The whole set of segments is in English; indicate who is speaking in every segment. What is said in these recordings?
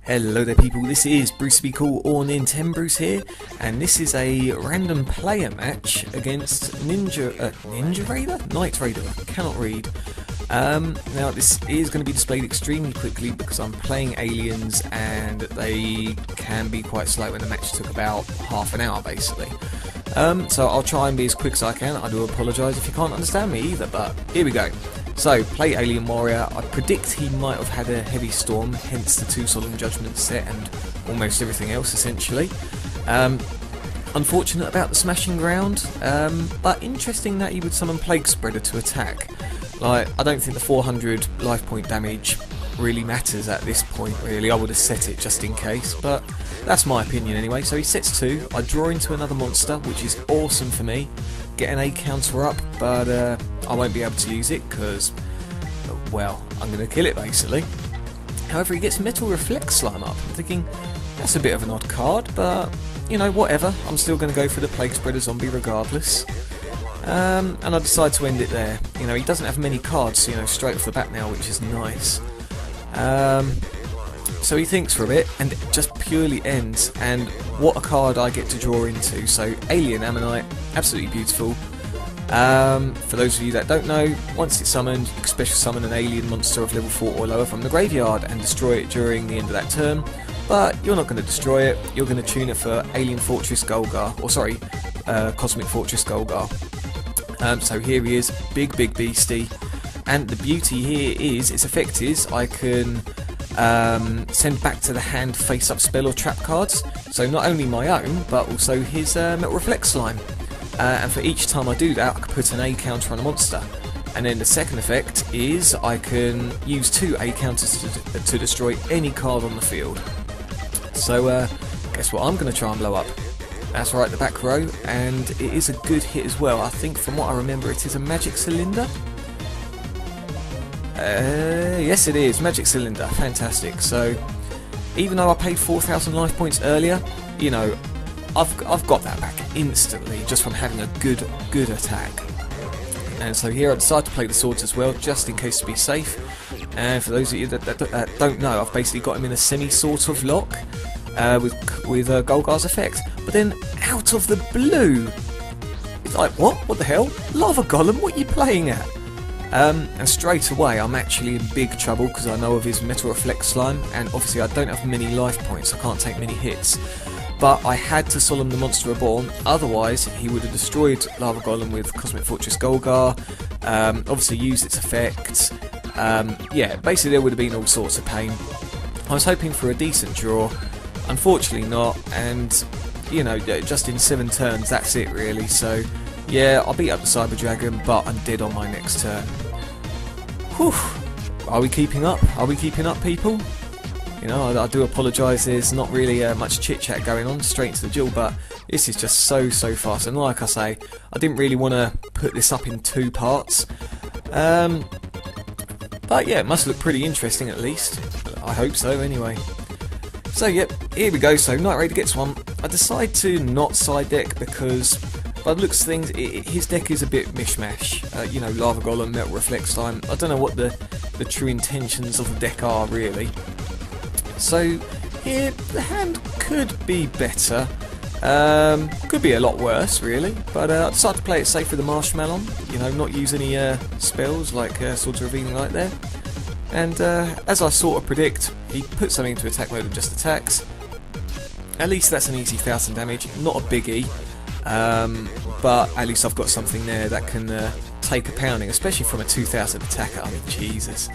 Speaker 1: Hello there people, this is Brucey or Nintendo here, and this is a random player match against Ninja Raider? Night Raider, I cannot read. Now this is going to be displayed extremely quickly because I'm playing aliens and they can be quite slow, and the match took about half an hour basically. So I'll try and be as quick as I can. I do apologise if you can't understand me either, but here we go. So, play Alien Warrior. I predict he might have had a heavy storm, hence the 2 Solemn Judgments set and almost everything else essentially. Unfortunate about the smashing ground, but interesting that he would summon Plague Spreader to attack. Like, I don't think the 400 life point damage really matters at this point really. I would have set it just in case, but that's my opinion anyway. So he sets 2, I draw into another monster, which is awesome for me. Get an A counter up, but I won't be able to use it because, well, I'm going to kill it basically. However, he gets Metal Reflex Slime up. I'm thinking, that's a bit of an odd card, but, you know, whatever. I'm still going to go for the Plague Spreader Zombie regardless. And I decide to end it there. You know, he doesn't have many cards, you know, straight off the bat now, which is nice. So he thinks for a bit and it just purely ends, and what a card I get to draw into. So Alien Ammonite, absolutely beautiful. For those of you that don't know, once it's summoned, you can special summon an alien monster of level 4 or lower from the graveyard and destroy it during the end of that turn. But you're not going to destroy it, you're going to tune it for Alien Fortress Golgar, or sorry, Cosmic Fortress Golgar. So here he is, big beastie, and the beauty here is, its effect is, I can send back to the hand face-up spell or trap cards, so not only my own, but also his Metal Reflex Slime. And for each time I do that, I can put an A counter on a monster. And then the second effect is I can use 2 A counters to destroy any card on the field. So guess what I'm going to try and blow up? That's right, the back row, and it is a good hit as well. I think from what I remember it is a Magic Cylinder. Yes it is, Magic Cylinder, fantastic. So even though I paid 4,000 life points earlier, you know, I've got that back instantly just from having a good attack. And so here I decided to play the swords as well, just in case to be safe. And for those of you that don't know, I've basically got him in a semi-sort of lock with Golgar's effect. But then out of the blue, it's like, what? What the hell? Lava Golem, what are you playing at? And straight away I'm actually in big trouble because I know of his Metal Reflex Slime, and obviously I don't have many life points, I can't take many hits. But I had to Solemn the Monster Reborn, otherwise he would have destroyed Lava Golem with Cosmic Fortress Golgar, obviously used its effects. Yeah, basically there would have been all sorts of pain. I was hoping for a decent draw, unfortunately not, and you know, just in 7 turns that's it really. So yeah, I'll beat up the Cyber Dragon, but I'm dead on my next turn. Whew. Are we keeping up? Are we keeping up, people? You know, I do apologise, there's not really much chit-chat going on, straight into the duel, but this is just so fast. And like I say, I didn't really want to put this up in 2 parts. But yeah, it must look pretty interesting at least. I hope so, anyway. So yep, here we go. So Night Raider gets one. I decide to not side deck because, by the looks of things, his deck is a bit mishmash. You know, Lava Golem, Metal Reflex Slime. I don't know what the true intentions of the deck are really. So here, the hand could be better. Could be a lot worse really. But I decided to play it safe with the Marshmallow. You know, not use any spells like Swords of Revealing Light there. And as I sort of predict, he puts something into attack mode and just attacks. At least that's an easy 1,000 damage, not a biggie. But at least I've got something there that can take a pounding, especially from a 2,000 attacker. I mean, Jesus.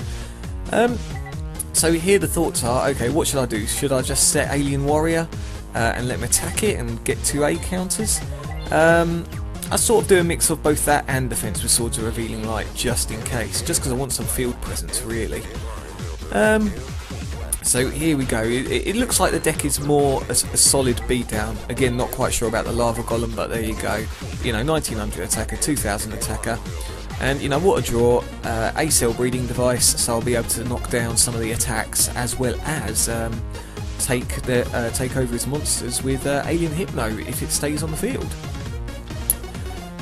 Speaker 1: So here the thoughts are, okay, what should I do? Should I just set Alien Warrior and let him attack it and get 2 A counters? I sort of do a mix of both that and defense with Swords of Revealing Light just in case, just because I want some field presence really. So here we go. It looks like the deck is more a solid beatdown. Again, not quite sure about the Lava Golem, but there you go. You know, 1900 attacker, 2000 attacker. And you know, what a draw. A cell breeding device, so I'll be able to knock down some of the attacks as well as take over his monsters with Alien Hypno if it stays on the field.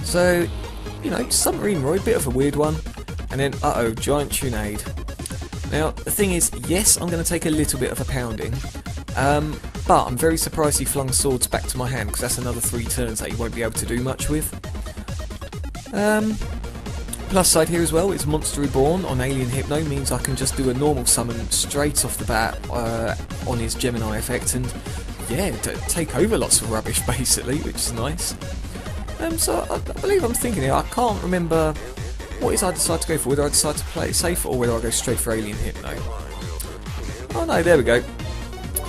Speaker 1: So, you know, Submarine Roy, bit of a weird one. And then, uh-oh, Giant Tunade. Now, the thing is, yes, I'm going to take a little bit of a pounding, but I'm very surprised he flung swords back to my hand, because that's another 3 turns that he won't be able to do much with. Plus side here as well is Monster Reborn on Alien Hypno means I can just do a normal summon straight off the bat on his Gemini effect and yeah, take over lots of rubbish basically, which is nice. So I believe I'm thinking here, I can't remember what is I decide to go for, whether I decide to play it safe or whether I go straight for Alien Hypno. Oh no, there we go.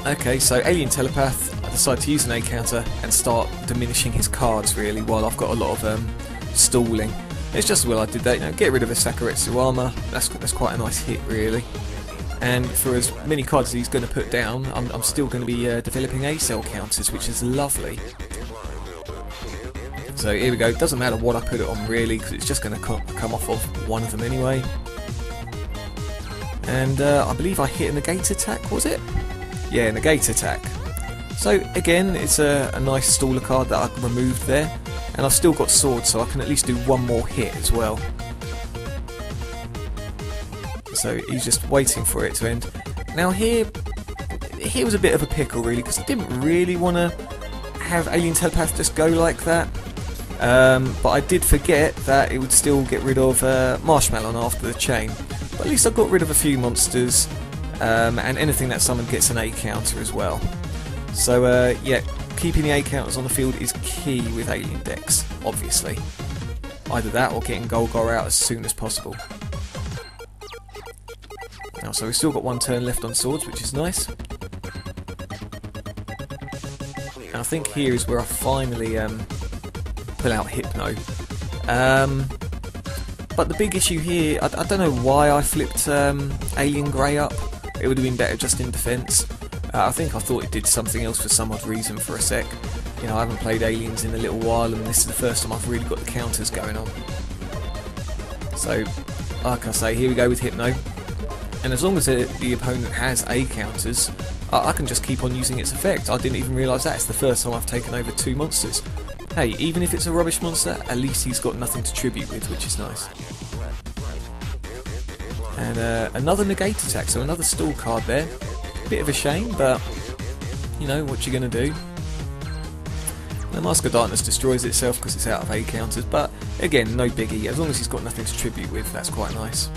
Speaker 1: Okay, so Alien Telepath, I decide to use an A counter and start diminishing his cards really while I've got a lot of stalling. It's just well I did that, you know, get rid of a Raider001 armor. That's quite a nice hit really. And for as many cards as he's going to put down, I'm still going to be developing A-cell counters, which is lovely. So here we go. Doesn't matter what I put it on really, because it's just going to come off of one of them anyway. And I believe I hit a negate attack, was it? Yeah, negate attack. So again, it's a nice staller card that I removed there. And I've still got swords, so I can at least do one more hit as well. So he's just waiting for it to end. Now here was a bit of a pickle really, because I didn't really want to have Alien Telepath just go like that. But I did forget that it would still get rid of Marshmallow after the chain. But at least I got rid of a few monsters, and anything that summoned gets an A counter as well. So yeah. Keeping the A counters on the field is key with Alien decks, obviously. Either that or getting Golgor out as soon as possible. Now, so we've still got 1 turn left on swords, which is nice. And I think here is where I finally pull out Hypno. But the big issue here, I don't know why I flipped Alien Grey up. It would have been better just in defence. I think I thought it did something else for some odd reason for a sec. You know, I haven't played Aliens in a little while and this is the first time I've really got the counters going on. So, like I say, here we go with Hypno. And as long as the opponent has A counters, I can just keep on using its effect. I didn't even realise that. It's the first time I've taken over 2 monsters. Hey, even if it's a rubbish monster, at least he's got nothing to tribute with, which is nice. And another negate attack, so another stall card there. Bit of a shame, but you know what you're going to do. The Mask of Darkness destroys itself because it's out of A counters, but again, no biggie. As long as he's got nothing to tribute with, that's quite nice.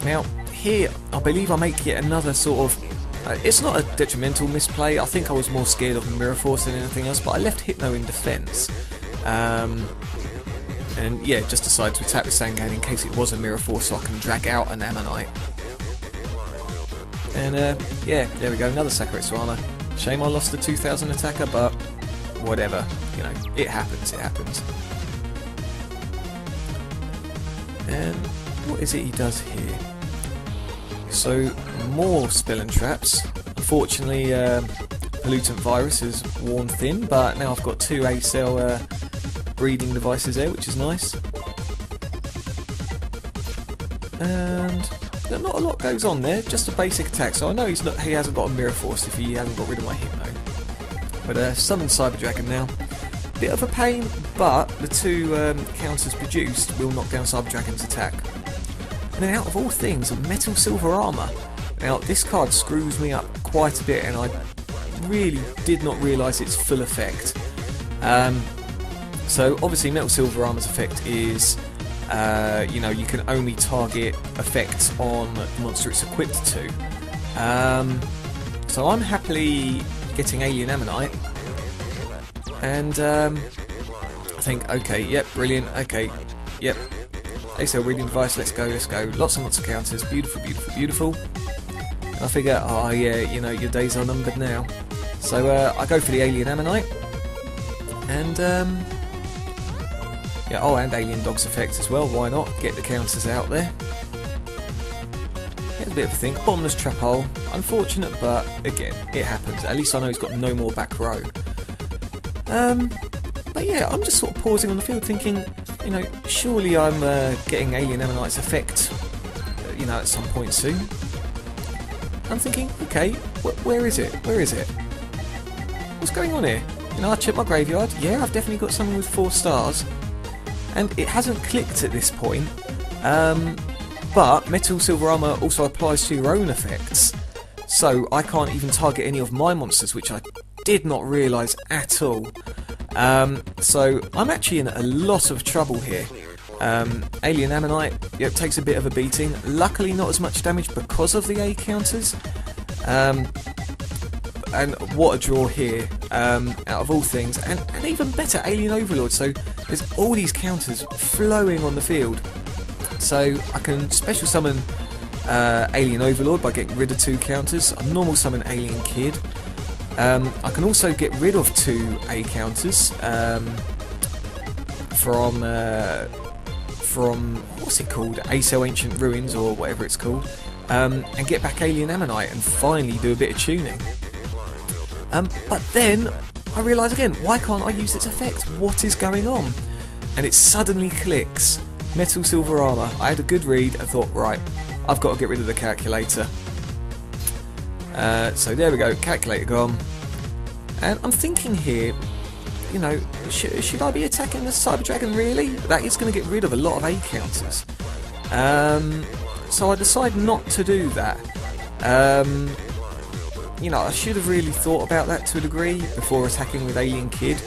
Speaker 1: Now, here, I believe I make yet another sort of... it's not a detrimental misplay. I think I was more scared of Mirror Force than anything else, but I left Hypno in defence. And yeah, just decided to attack with Sangan in case it was a Mirror Force so I can drag out an Ammonite. And yeah, there we go, another Raider001. Shame I lost the 2000 attacker, but whatever, you know, it happens, it happens. And what is it he does here? So, more spell and traps. Unfortunately, Pollutant Virus is worn thin, but now I've got 2 A-cell breeding devices there, which is nice. And not a lot goes on there, just a basic attack. So I know he hasn't got a Mirror Force if he hasn't got rid of my Hypno. But summon Cyber Dragon now. Bit of a pain, but the 2 counters produced will knock down Cyber Dragon's attack. And then out of all things, Metal Silver Armour. Now this card screws me up quite a bit and I really did not realise its full effect. So obviously Metal Silver Armour's effect is, you know, you can only target effects on the monster it's equipped to. So I'm happily getting Alien Ammonite. And I think, okay, yep, brilliant, okay, yep. A-cell reading device, let's go, let's go. Lots and lots of counters, beautiful, beautiful, beautiful. And I figure, oh yeah, you know, your days are numbered now. So I go for the Alien Ammonite. And yeah, oh, and Alien Dog's effect as well, why not? Get the counters out there. It's a bit of a thing. Bottomless trap hole. Unfortunate, but again, it happens. At least I know he's got no more back row. But yeah, I'm just sort of pausing on the field thinking, you know, surely I'm getting Alien Ammonite's effect, you know, at some point soon. I'm thinking, okay, where is it? Where is it? What's going on here? You know, I checked my graveyard. Yeah, I've definitely got something with 4 stars. And it hasn't clicked at this point. but Metal Silver Armour also applies to your own effects, so I can't even target any of my monsters, which I did not realise at all. So I'm actually in a lot of trouble here. Alien Ammonite, yep, takes a bit of a beating. Luckily not as much damage because of the A counters. And what a draw here, out of all things. And even better, Alien Overlord. So there's all these counters flowing on the field. So I can special summon Alien Overlord by getting rid of 2 counters. I normal summon Alien Kid. I can also get rid of 2 A counters from what's it called, Acel Ancient Ruins or whatever it's called, and get back Alien Ammonite and finally do a bit of tuning. But then I realise again, why can't I use its effect? What is going on? And it suddenly clicks. Metal Silver Armour. I had a good read and thought, right, I've got to get rid of the calculator. So there we go, calculator gone. And I'm thinking here, you know, should I be attacking the Cyber Dragon really? That is going to get rid of a lot of A counters. So I decide not to do that. You know, I should have really thought about that to a degree before attacking with Alien Kid,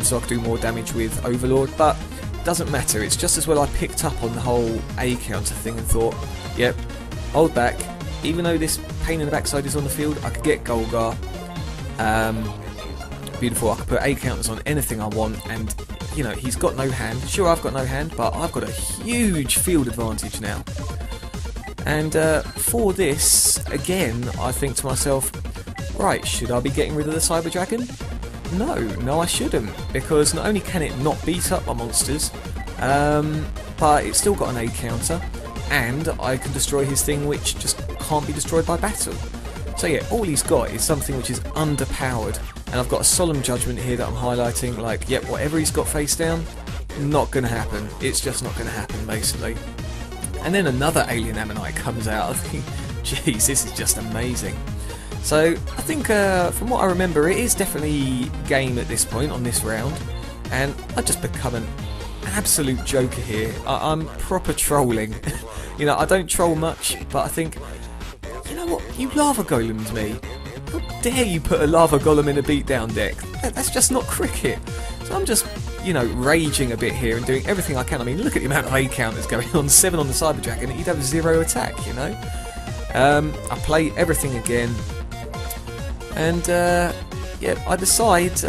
Speaker 1: so I could do more damage with Overlord, but doesn't matter. It's just as well I picked up on the whole A counter thing and thought, yep, hold back. Even though this pain in the backside is on the field, I could get Golgar. Beautiful, I could put A counters on anything I want, and you know, he's got no hand. Sure, I've got no hand, but I've got a huge field advantage now. And for this, again, I think to myself, right, should I be getting rid of the Cyber Dragon? No, I shouldn't, because not only can it not beat up my monsters, but it's still got an A counter, and I can destroy his thing which just can't be destroyed by battle. So yeah, all he's got is something which is underpowered, and I've got a Solemn Judgment here that I'm highlighting, like, yep, whatever he's got face down, not going to happen. It's just not going to happen, basically. And then another Alien Ammonite comes out. I think, jeez, this is just amazing. So I think, from what I remember, it is definitely game at this point on this round, and I just become an absolute joker here. I'm proper trolling. You know, I don't troll much, but I think, you know what, you lava golemed me. How dare you put a lava golem in a beatdown deck? That's just not cricket. So I'm just, you know, raging a bit here and doing everything I can. I mean, look at the amount of A counters going on. 7 on the Cyber Dragon, he'd have 0 attack, you know. I play everything again, and yep, I decide,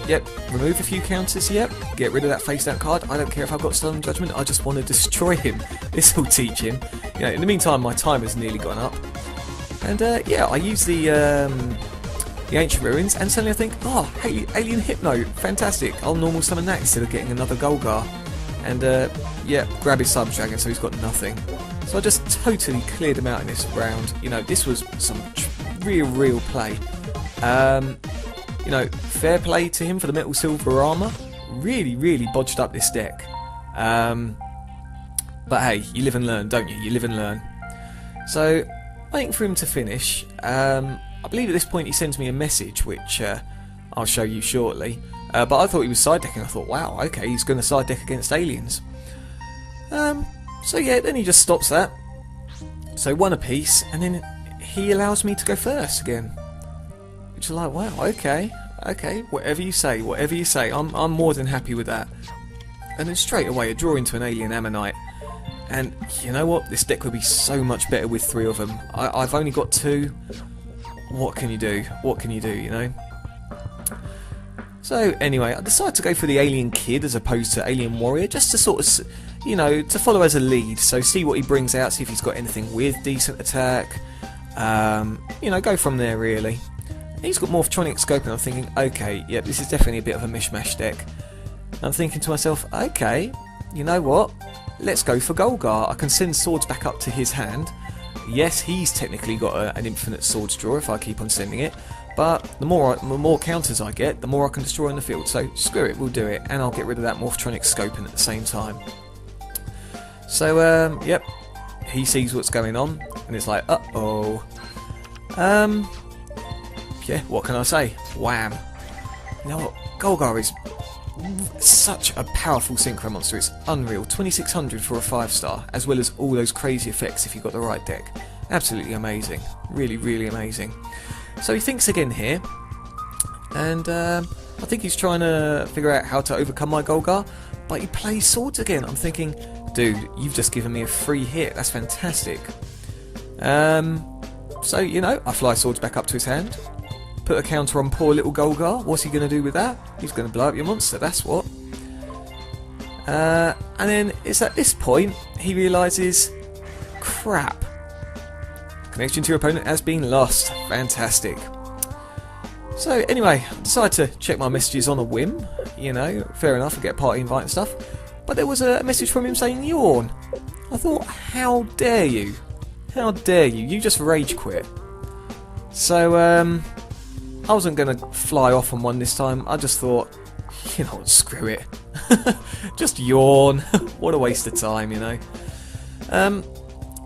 Speaker 1: yep, remove a few counters, yep, get rid of that face down card. I don't care if I've got Solemn Judgment, I just want to destroy him. This will teach him. You know, in the meantime, my time has nearly gone up. And yeah, I use the Ancient Ruins, and suddenly I think, oh, hey, Alien Hypno, fantastic. I'll normal summon that instead of getting another Golgar. And yeah, grab his Cyber Dragon so he's got nothing. So I just totally cleared him out in this round. You know, this was some real play. You know, fair play to him for the Metal Silver Armour. Really bodged up this deck. But hey, you live and learn, don't you? You live and learn. So, waiting for him to finish. I believe at this point he sends me a message, which I'll show you shortly. But I thought he was side decking. I thought, wow, okay, he's going to side deck against aliens. So yeah, then he just stops that. So 1 apiece, and then he allows me to go first again. Which is like, wow, okay, whatever you say, I'm more than happy with that. And then straight away a draw into an Alien Ammonite. And you know what? This deck would be so much better with 3 of them. I've only got 2. What can you do? What can you do, you know? So anyway, I decided to go for the Alien Kid as opposed to Alien Warrior, just to sort of, you know, to follow as a lead. So see what he brings out, see if he's got anything with decent attack. You know, go from there really. He's got Morphtronic Scope, and I'm thinking, okay, yeah, this is definitely a bit of a mishmash deck. And I'm thinking to myself, okay, you know what? Let's go for Golgar. I can send swords back up to his hand. Yes, he's technically got an infinite swords draw if I keep on sending it. But the more counters I get, the more I can destroy in the field. So screw it, we'll do it. And I'll get rid of that Morphtronic Scoping at the same time. So, yep, he sees what's going on. And it's like, uh-oh. Yeah, what can I say? Wham. You know what? Golgar is such a powerful synchro monster. It's unreal. 2600 for a 5-star, as well as all those crazy effects if you've got the right deck. Absolutely amazing. Really, really amazing. So he thinks again here, and I think he's trying to figure out how to overcome my Golgar, but he plays swords again. I'm thinking, dude, you've just given me a free hit. That's fantastic. So, you know, I fly swords back up to his hand, put a counter on poor little Golgar. What's he going to do with that? He's going to blow up your monster, that's what. And then it's at this point he realises, crap, connection to your opponent has been lost. Fantastic. So anyway, I decided to check my messages on a whim. You know, fair enough, I get a party invite and stuff. But there was a message from him saying yawn. I thought, how dare you? How dare you? You just rage quit. So I wasn't going to fly off on one this time. I just thought, you know what, screw it. Just yawn. What a waste of time, you know.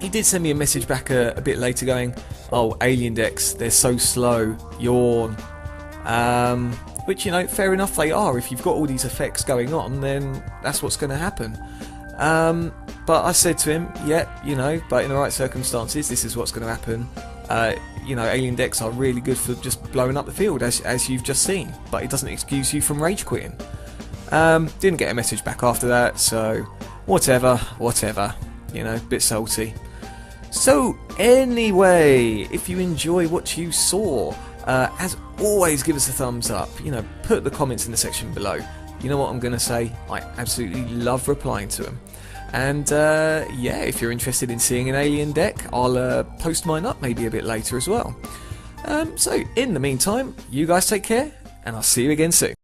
Speaker 1: He did send me a message back a bit later going, oh, alien decks, they're so slow, yawn. Which, you know, fair enough, they are. If you've got all these effects going on, then that's what's going to happen. But I said to him, yeah, you know, but in the right circumstances, this is what's going to happen. You know, alien decks are really good for just blowing up the field, as you've just seen. But it doesn't excuse you from rage quitting. Didn't get a message back after that, so whatever. You know, bit salty. So anyway, if you enjoy what you saw, as always, give us a thumbs up. You know, put the comments in the section below. You know what I'm going to say? I absolutely love replying to them. And yeah, if you're interested in seeing an alien deck, I'll post mine up maybe a bit later as well. So in the meantime, you guys take care, and I'll see you again soon.